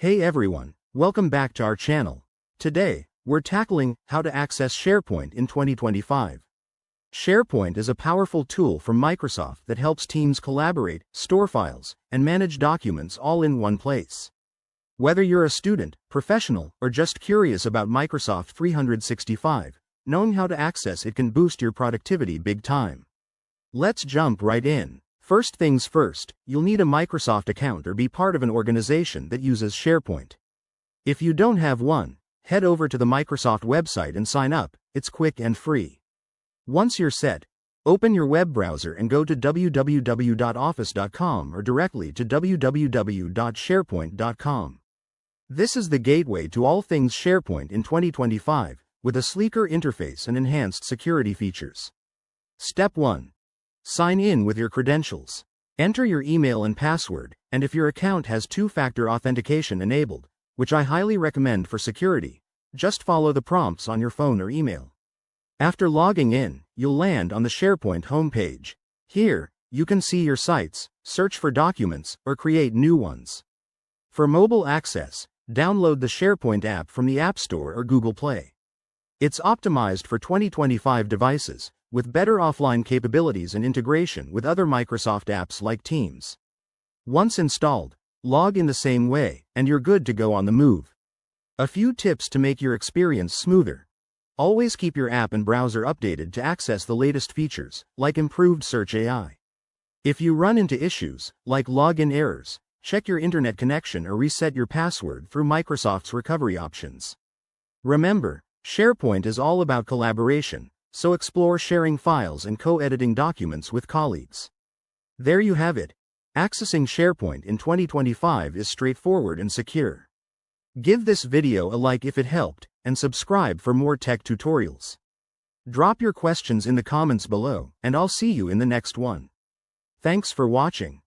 Hey everyone, welcome back to our channel. Today, we're tackling how to access SharePoint in 2025. SharePoint is a powerful tool from Microsoft that helps teams collaborate, store files, and manage documents all in one place. Whether you're a student, professional, or just curious about Microsoft 365, knowing how to access it can boost your productivity big time. Let's jump right in. First things first, you'll need a Microsoft account or be part of an organization that uses SharePoint. If you don't have one, head over to the Microsoft website and sign up. It's quick and free. Once you're set, open your web browser and go to www.office.com or directly to www.sharepoint.com. This is the gateway to all things SharePoint in 2025, with a sleeker interface and enhanced security features. Step 1. Sign in with your credentials. Enter your email and password, and if your account has two-factor authentication enabled, which I highly recommend for security, just follow the prompts on your phone or email. After logging in, you'll land on the SharePoint homepage. Here, you can see your sites, search for documents, or create new ones. For mobile access, download the SharePoint app from the App Store or Google Play. It's optimized for 2025 devices, with better offline capabilities and integration with other Microsoft apps like Teams. Once installed, log in the same way, and you're good to go on the move. A few tips to make your experience smoother. Always keep your app and browser updated to access the latest features, like improved Search AI. If you run into issues, like login errors, check your internet connection or reset your password through Microsoft's recovery options. Remember, SharePoint is all about collaboration, so explore sharing files and co-editing documents with colleagues. There you have it. Accessing SharePoint in 2025 is straightforward and secure. Give this video a like if it helped, and subscribe for more tech tutorials. Drop your questions in the comments below, and I'll see you in the next one. Thanks for watching.